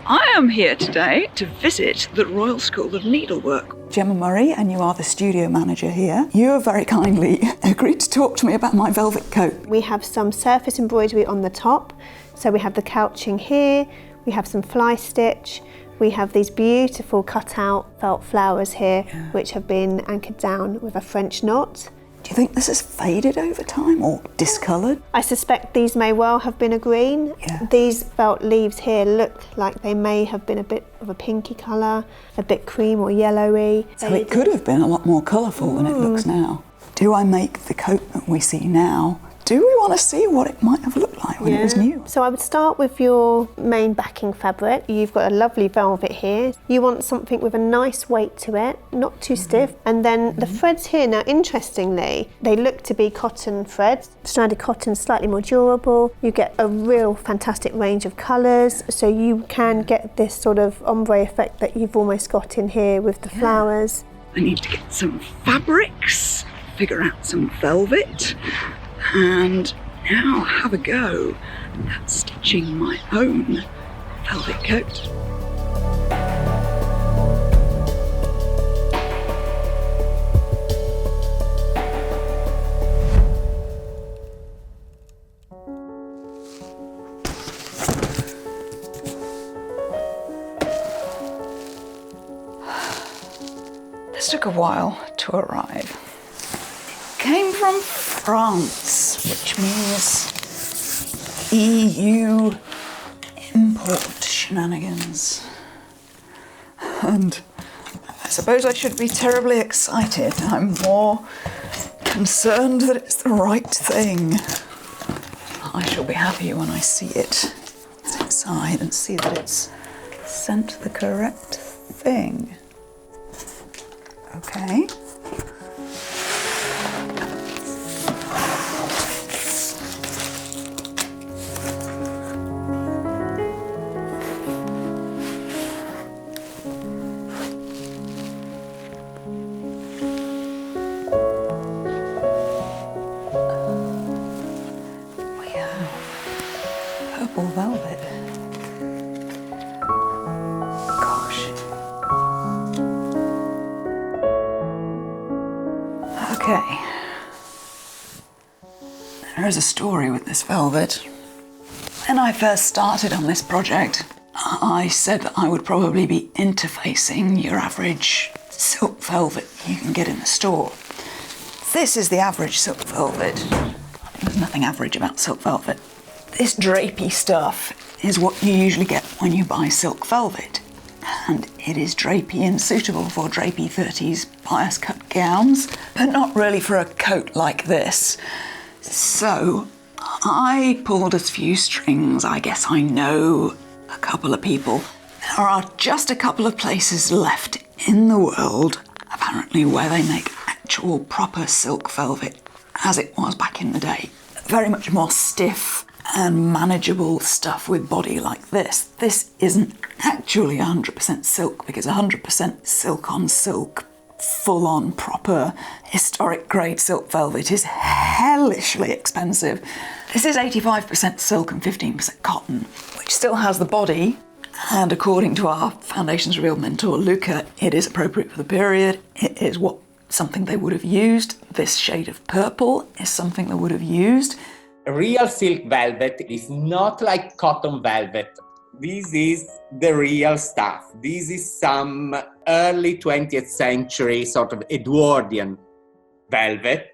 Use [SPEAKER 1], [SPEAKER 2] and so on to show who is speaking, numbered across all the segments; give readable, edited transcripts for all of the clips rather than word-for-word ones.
[SPEAKER 1] I am here today to visit the Royal School of Needlework. Gemma Murray, and you are the studio manager here. You have very kindly agreed to talk to me about my velvet coat.
[SPEAKER 2] We have some surface embroidery on the top. So we have the couching here, we have some fly stitch, we have these beautiful cut-out felt flowers here, which have been anchored down with a French knot.
[SPEAKER 1] Do you think this has faded over time or discoloured?
[SPEAKER 2] I suspect these may well have been a green. These felt leaves here look like they may have been a bit of a pinky colour, a bit cream or yellowy.
[SPEAKER 1] So it could have been a lot more colourful than it looks now. Do I make the coat that we see now? Do we want to see what it might have looked like when it was new?
[SPEAKER 2] So I would start with your main backing fabric. You've got a lovely velvet here. You want something with a nice weight to it, not too stiff. And then the threads here, now interestingly, they look to be cotton threads. Stranded cotton, slightly more durable. You get a real fantastic range of colours, so you can get this sort of ombre effect that you've almost got in here with the flowers.
[SPEAKER 1] I need to get some fabrics, figure out some velvet, and now have a go at stitching my own velvet coat. This took a while to arrive. It came from France, which means EU import shenanigans. And I suppose I should be terribly excited. I'm more concerned that it's the right thing. I shall be happy when I see it inside and see that it's sent the correct thing. Okay. Purple velvet. Gosh. Okay. There is a story with this velvet. When I first started on this project, I said that I would probably be interfacing your average silk velvet you can get in the store. This is the average silk velvet. There's nothing average about silk velvet. This drapey stuff is what you usually get when you buy silk velvet. And it is drapey and suitable for drapey 30s bias cut gowns, but not really for a coat like this. So I pulled a few strings. I guess I know a couple of people. There are just a couple of places left in the world, apparently, where they make actual proper silk velvet, as it was back in the day. Very much more stiff and manageable stuff with body like this. This isn't actually 100% silk, because 100% silk on silk, full-on proper historic grade silk velvet is hellishly expensive. This is 85% silk and 15% cotton, which still has the body, and according to our Foundations Revealed mentor Luca, it is appropriate for the period. It is something they would have used. This shade of purple is something they would have used.
[SPEAKER 3] Real silk velvet is not like cotton velvet. This is the real stuff. This is some early 20th century sort of Edwardian velvet,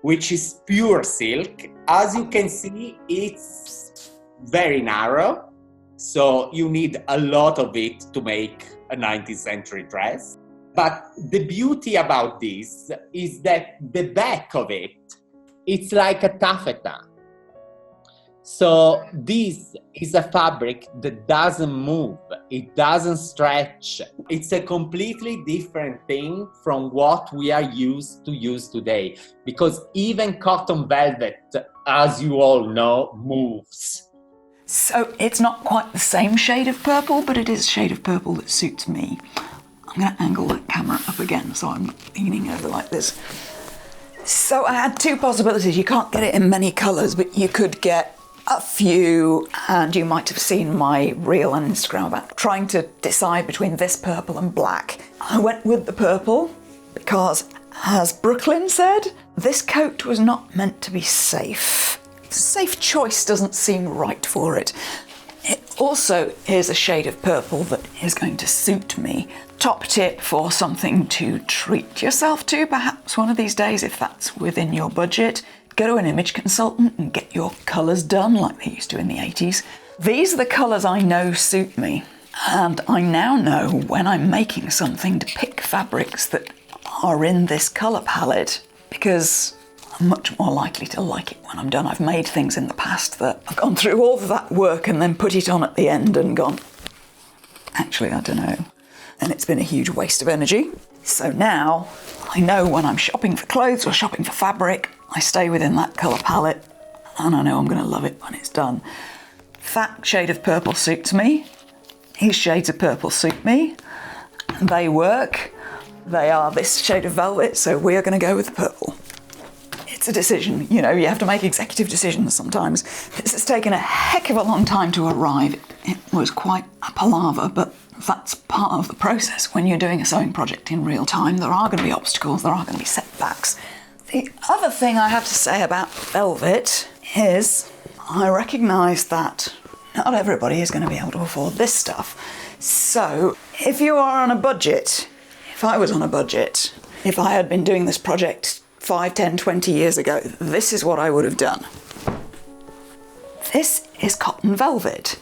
[SPEAKER 3] which is pure silk. As you can see, it's very narrow, so you need a lot of it to make a 19th century dress. But the beauty about this is that the back of it, it's like a taffeta. So this is a fabric that doesn't move, it doesn't stretch. It's a completely different thing from what we are used to use today, because even cotton velvet, as you all know, moves.
[SPEAKER 1] So it's not quite the same shade of purple, but it is a shade of purple that suits me. I'm going to angle that camera up again so I'm not leaning over like this. So I had two possibilities. You can't get it in many colours, but you could get a few, and you might have seen my reel on Instagram about trying to decide between this purple and black. I went with the purple because, as Brooklyn said, this coat was not meant to be safe. A safe choice doesn't seem right for it. It also is a shade of purple that is going to suit me. Top tip for something to treat yourself to, perhaps one of these days, if that's within your budget. Go to an image consultant and get your colours done like they used to in the 80s. These are the colours I know suit me. And I now know when I'm making something to pick fabrics that are in this colour palette, because I'm much more likely to like it when I'm done. I've made things in the past that I've gone through all of that work and then put it on at the end and gone, actually, I don't know. And it's been a huge waste of energy. So now I know when I'm shopping for clothes or shopping for fabric, I stay within that colour palette and I know I'm going to love it when it's done. That shade of purple suits me. These shades of purple suit me. They work. They are this shade of velvet, so we are going to go with the purple. It's a decision, you know, you have to make executive decisions sometimes. This has taken a heck of a long time to arrive. It was quite a palaver, but that's part of the process. When you're doing a sewing project in real time, there are going to be obstacles, there are going to be setbacks. The other thing I have to say about velvet is I recognise that not everybody is going to be able to afford this stuff. So if you are on a budget, if I was on a budget, if I had been doing this project 5, 10, 20 years ago, this is what I would have done. This is cotton velvet.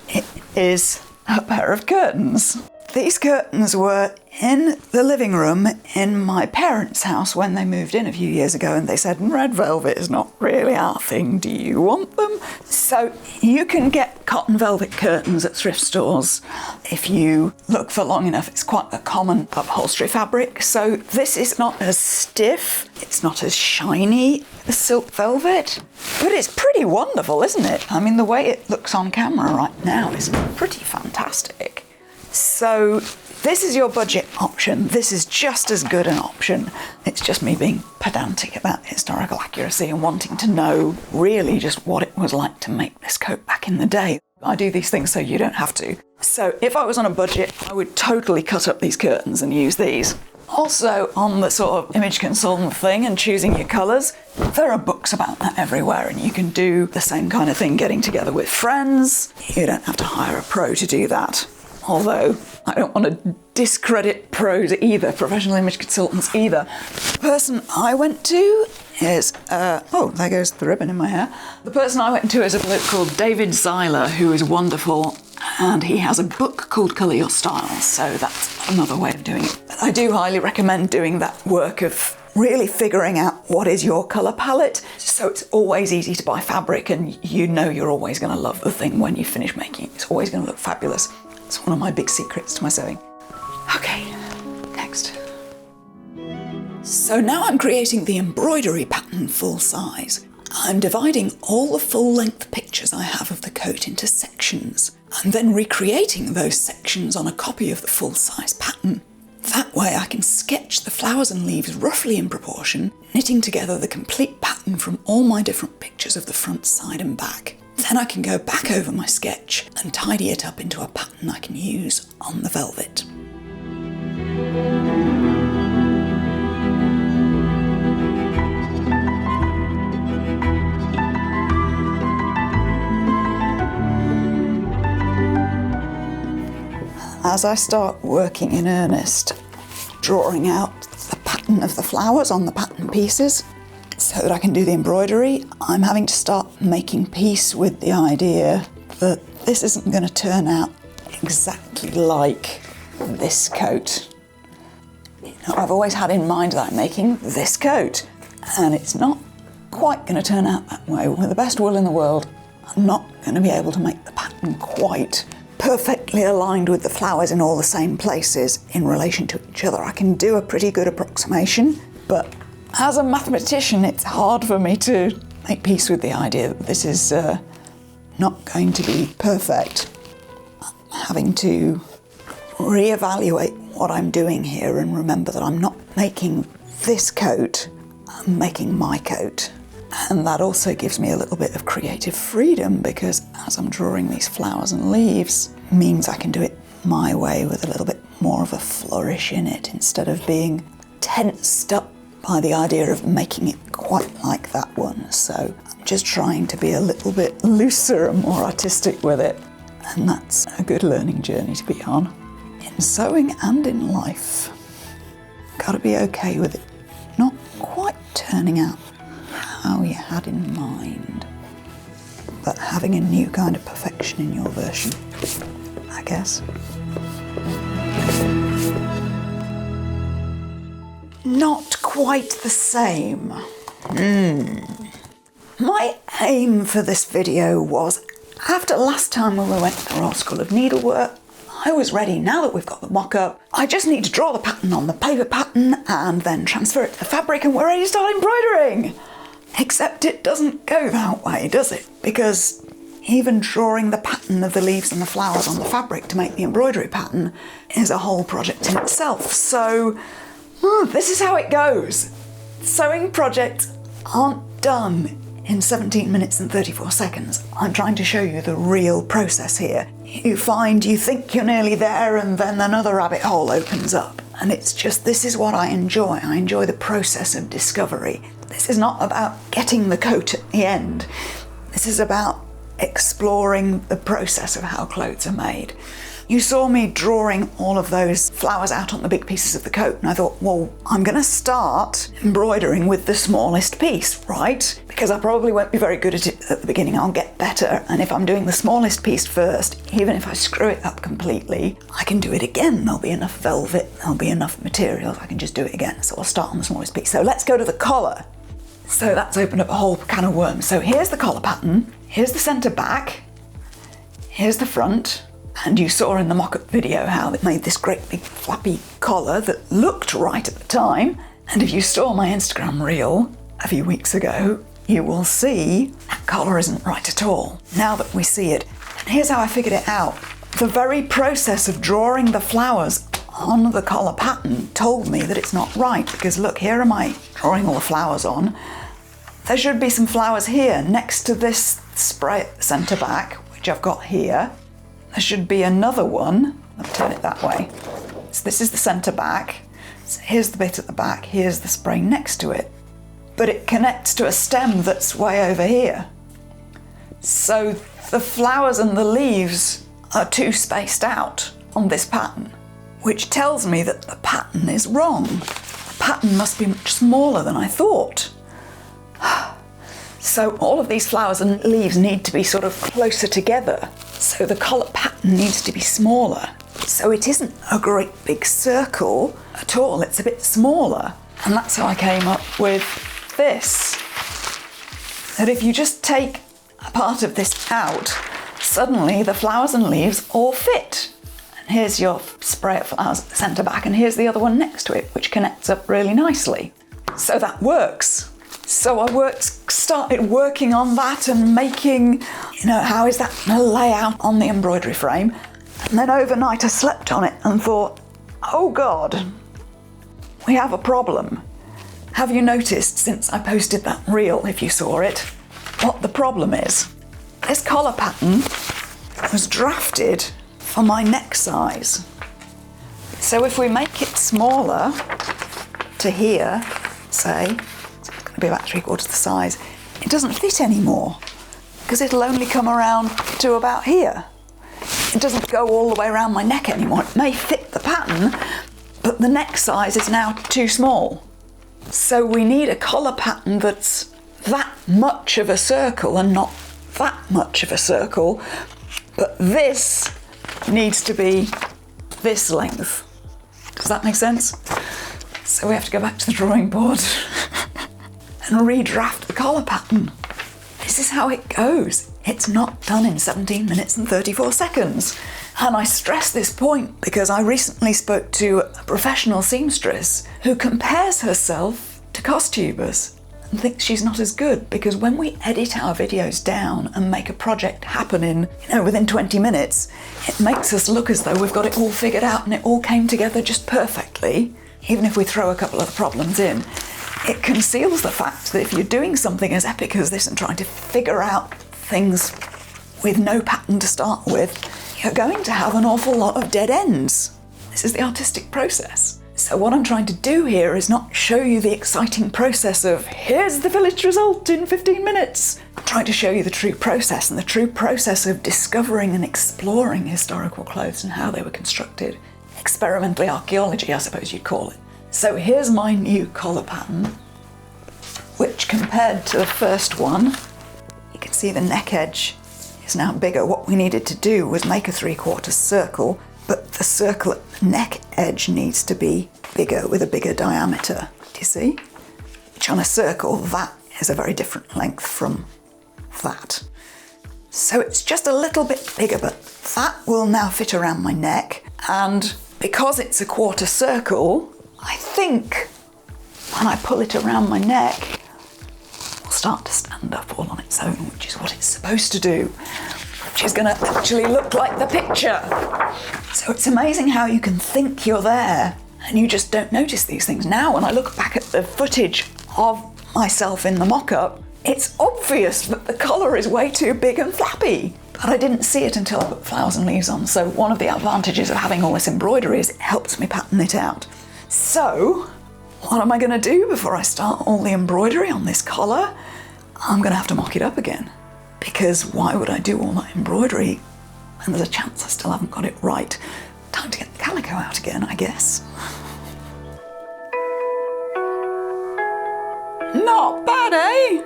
[SPEAKER 1] It is a pair of curtains. These curtains were in the living room in my parents' house when they moved in a few years ago, and they said, red velvet is not really our thing, do you want them? So you can get cotton velvet curtains at thrift stores. If you look for long enough, it's quite a common upholstery fabric. So this is not as stiff, it's not as shiny as silk velvet, but it's pretty wonderful, isn't it? I mean, the way it looks on camera right now is pretty fantastic. So this is your budget option. This is just as good an option. It's just me being pedantic about historical accuracy and wanting to know really just what it was like to make this coat back in the day. I do these things so you don't have to. So if I was on a budget, I would totally cut up these curtains and use these. Also, on the sort of image consultant thing and choosing your colours, there are books about that everywhere, and you can do the same kind of thing getting together with friends. You don't have to hire a pro to do that. Although, I don't want to discredit pros either, professional image consultants either. The person I went to is, oh, there goes the ribbon in my hair. The person I went to is a bloke called David Zeiler, who is wonderful, and he has a book called Colour Your Style, so that's another way of doing it. But I do highly recommend doing that work of really figuring out what is your colour palette, so it's always easy to buy fabric and you know you're always going to love the thing when you finish making it. It's always going to look fabulous. It's one of my big secrets to my sewing. Okay, next. So now I'm creating the embroidery pattern full size. I'm dividing all the full length pictures I have of the coat into sections. I'm then recreating those sections on a copy of the full size pattern. That way I can sketch the flowers and leaves roughly in proportion, knitting together the complete pattern from all my different pictures of the front, side and back. Then I can go back over my sketch and tidy it up into a pattern I can use on the velvet. As I start working in earnest, drawing out the pattern of the flowers on the pattern pieces, so that I can do the embroidery, I'm having to start making peace with the idea that this isn't going to turn out exactly like this coat. You know, I've always had in mind that I'm making this coat, and it's not quite going to turn out that way. With the best will in the world, I'm not going to be able to make the pattern quite perfectly aligned with the flowers in all the same places in relation to each other. I can do a pretty good approximation, but as a mathematician, it's hard for me to make peace with the idea that this is not going to be perfect. I'm having to reevaluate what I'm doing here and remember that I'm not making this coat, I'm making my coat. And that also gives me a little bit of creative freedom, because as I'm drawing these flowers and leaves, means I can do it my way with a little bit more of a flourish in it, instead of being tensed up by the idea of making it quite like that one. So I'm just trying to be a little bit looser and more artistic with it. And that's a good learning journey to be on. In sewing and in life. Gotta be okay with it not quite turning out how you had in mind, but having a new kind of perfection in your version, I guess. Not quite the same. My aim for this video was, after last time when we went to the Royal School of Needlework, I was ready. Now that we've got the mock-up, I just need to draw the pattern on the paper pattern and then transfer it to the fabric and we're ready to start embroidering. Except it doesn't go that way, does it? Because even drawing the pattern of the leaves and the flowers on the fabric to make the embroidery pattern is a whole project in itself. So this is how it goes. Sewing projects aren't done in 17 minutes and 34 seconds. I'm trying to show you the real process here. You think you're nearly there and then another rabbit hole opens up. And it's just, this is what I enjoy. I enjoy the process of discovery. This is not about getting the coat at the end. This is about exploring the process of how clothes are made. You saw me drawing all of those flowers out on the big pieces of the coat, and I thought, well, I'm going to start embroidering with the smallest piece, right? Because I probably won't be very good at it at the beginning. I'll get better, and if I'm doing the smallest piece first, even if I screw it up completely, I can do it again. There'll be enough velvet, there'll be enough materials, I can just do it again. So I'll start on the smallest piece. So let's go to the collar. So that's opened up a whole can of worms. So here's the collar pattern, here's the centre back, here's the front. And you saw in the mock-up video how it made this great big flappy collar that looked right at the time. And if you saw my Instagram reel a few weeks ago, you will see that collar isn't right at all, now that we see it. And here's how I figured it out. The very process of drawing the flowers on the collar pattern told me that it's not right, because look, here am I drawing all the flowers on. There should be some flowers here next to this spray at the centre back, which I've got here. There should be another one. I'll turn it that way. So this is the centre back. So here's the bit at the back. Here's the spray next to it. But it connects to a stem that's way over here. So the flowers and the leaves are too spaced out on this pattern, which tells me that the pattern is wrong. The pattern must be much smaller than I thought. So all of these flowers and leaves need to be sort of closer together. So the collar pattern needs to be smaller. So it isn't a great big circle at all, it's a bit smaller. And that's how I came up with this. That if you just take a part of this out, suddenly the flowers and leaves all fit. And here's your spray of flowers at the centre back, and here's the other one next to it, which connects up really nicely. So that works. So I started working on that and making, how is that going to lay out on the embroidery frame? And then overnight I slept on it and thought, oh God, we have a problem. Have you noticed since I posted that reel, if you saw it, what the problem is? This collar pattern was drafted for my neck size. So if we make it smaller to here, say, be about 3/4 the size, it doesn't fit anymore because it'll only come around to about here. It doesn't go all the way around my neck anymore. It may fit the pattern, but the neck size is now too small. So we need a collar pattern that's that much of a circle and not that much of a circle, but this needs to be this length. Does that make sense? So we have to go back to the drawing board and redraft the collar pattern. This is how it goes. It's not done in 17 minutes and 34 seconds. And I stress this point because I recently spoke to a professional seamstress who compares herself to costumers and thinks she's not as good, because when we edit our videos down and make a project happen in, within 20 minutes, it makes us look as though we've got it all figured out and it all came together just perfectly, even if we throw a couple of the problems in. it conceals the fact that if you're doing something as epic as this and trying to figure out things with no pattern to start with, you're going to have an awful lot of dead ends. This is the artistic process. So what I'm trying to do here is not show you the exciting process of here's the finished result in 15 minutes. I'm trying to show you the true process, and the true process of discovering and exploring historical clothes and how they were constructed. Experimental archaeology, I suppose you'd call it. So here's my new collar pattern, which compared to the first one, you can see the neck edge is now bigger. What we needed to do was make a 3/4 circle, but the circle at the neck edge needs to be bigger with a bigger diameter. Do you see? Which on a circle, that is a very different length from that. So it's just a little bit bigger, but that will now fit around my neck. And because it's a 1/4 circle, I think when I pull it around my neck, it'll start to stand up all on its own, which is what it's supposed to do, which is going to actually look like the picture. So it's amazing how you can think you're there and you just don't notice these things. Now, when I look back at the footage of myself in the mock-up, it's obvious that the collar is way too big and flappy. But I didn't see it until I put flowers and leaves on. So one of the advantages of having all this embroidery is it helps me pattern it out. So what am I going to do before I start all the embroidery on this collar? I'm going to have to mock it up again. Because why would I do all that embroidery when there's a chance I still haven't got it right? Time to get the calico out again, I guess. Not bad, eh?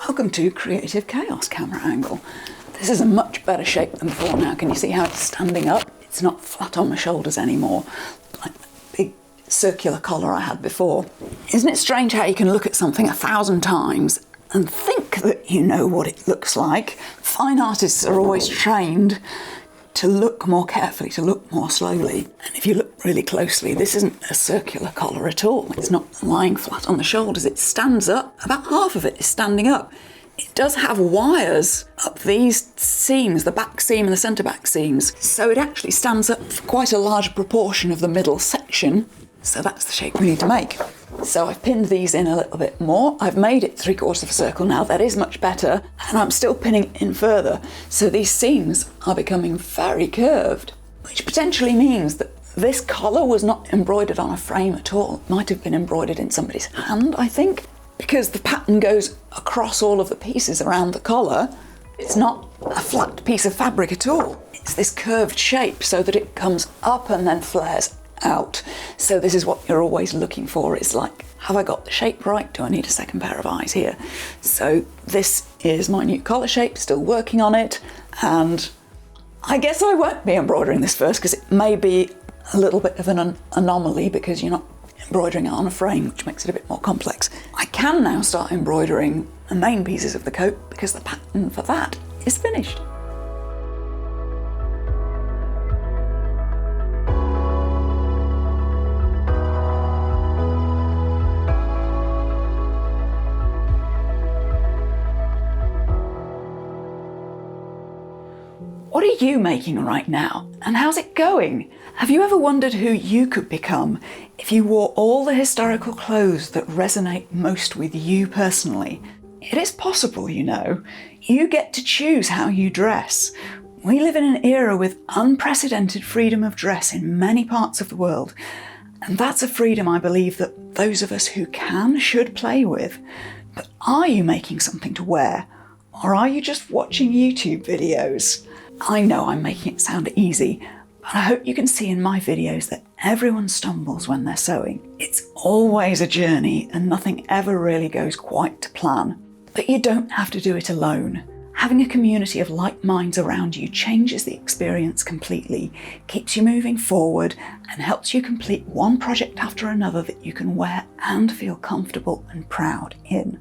[SPEAKER 1] Welcome to Creative Chaos camera angle. This is a much better shape than before now. Can you see how it's standing up? It's not flat on my shoulders anymore, like the big circular collar I had before. Isn't it strange how you can look at something 1,000 times and think that you know what it looks like? Fine artists are always trained to look more carefully, to look more slowly. And if you look really closely, this isn't a circular collar at all. It's not lying flat on the shoulders. It stands up. About half of it is standing up. It does have wires up these seams, the back seam and the centre back seams. So it actually stands up for quite a large proportion of the middle section. So that's the shape we need to make. So I've pinned these in a little bit more. I've made it 3/4 of a circle now. That is much better. And I'm still pinning in further. So these seams are becoming very curved, which potentially means that this collar was not embroidered on a frame at all. It might have been embroidered in somebody's hand, I think, because the pattern goes across all of the pieces around the collar. It's not a flat piece of fabric at all. It's this curved shape so that it comes up and then flares out. So this is what you're always looking for. It's like, have I got the shape right? Do I need a second pair of eyes here? So this is my new collar shape, still working on it. And I guess I won't be embroidering this first because it may be a little bit of an anomaly because you're not embroidering it on a frame, which makes it a bit more complex. I can now start embroidering the main pieces of the coat because the pattern for that is finished. What are you making right now? And how's it going? Have you ever wondered who you could become if you wore all the historical clothes that resonate most with you personally? It is possible, you know. You get to choose how you dress. We live in an era with unprecedented freedom of dress in many parts of the world. And that's a freedom I believe that those of us who can should play with. But are you making something to wear? Or are you just watching YouTube videos? I know I'm making it sound easy, but I hope you can see in my videos that everyone stumbles when they're sewing. It's always a journey and nothing ever really goes quite to plan. But you don't have to do it alone. Having a community of like minds around you changes the experience completely, keeps you moving forward, and helps you complete one project after another that you can wear and feel comfortable and proud in.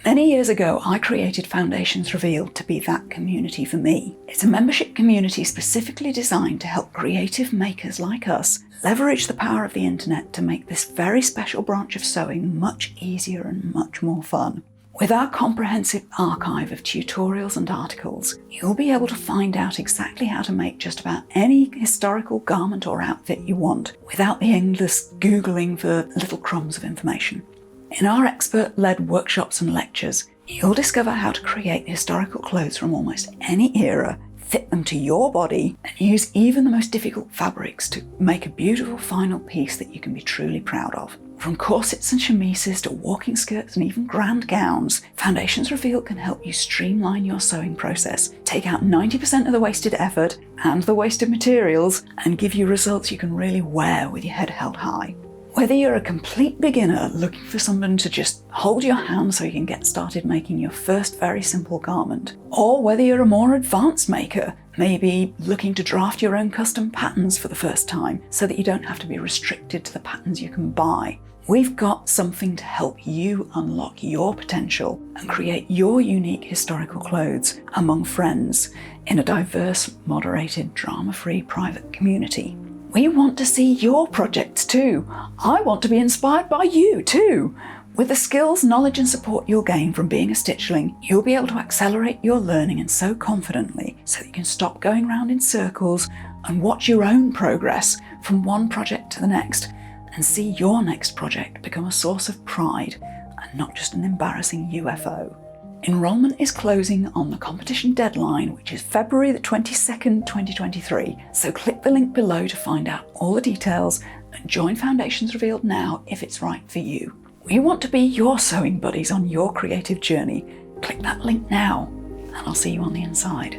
[SPEAKER 1] Many years ago, I created Foundations Revealed to be that community for me. It's a membership community specifically designed to help creative makers like us leverage the power of the internet to make this very special branch of sewing much easier and much more fun. With our comprehensive archive of tutorials and articles, you'll be able to find out exactly how to make just about any historical garment or outfit you want without the endless Googling for little crumbs of information. In our expert-led workshops and lectures, you'll discover how to create historical clothes from almost any era, fit them to your body, and use even the most difficult fabrics to make a beautiful final piece that you can be truly proud of. From corsets and chemises to walking skirts and even grand gowns, Foundations Revealed can help you streamline your sewing process, take out 90% of the wasted effort and the wasted materials, and give you results you can really wear with your head held high. Whether you're a complete beginner looking for someone to just hold your hand so you can get started making your first very simple garment, or whether you're a more advanced maker, maybe looking to draft your own custom patterns for the first time so that you don't have to be restricted to the patterns you can buy, we've got something to help you unlock your potential and create your unique historical clothes among friends in a diverse, moderated, drama-free private community. We want to see your projects too. I want to be inspired by you too. With the skills, knowledge and support you'll gain from being a stitchling, you'll be able to accelerate your learning and sew confidently so that you can stop going round in circles and watch your own progress from one project to the next and see your next project become a source of pride and not just an embarrassing UFO. Enrolment is closing on the competition deadline, which is February the 22nd, 2023, so click the link below to find out all the details and join Foundations Revealed now if it's right for you. We want to be your sewing buddies on your creative journey. Click that link now, and I'll see you on the inside.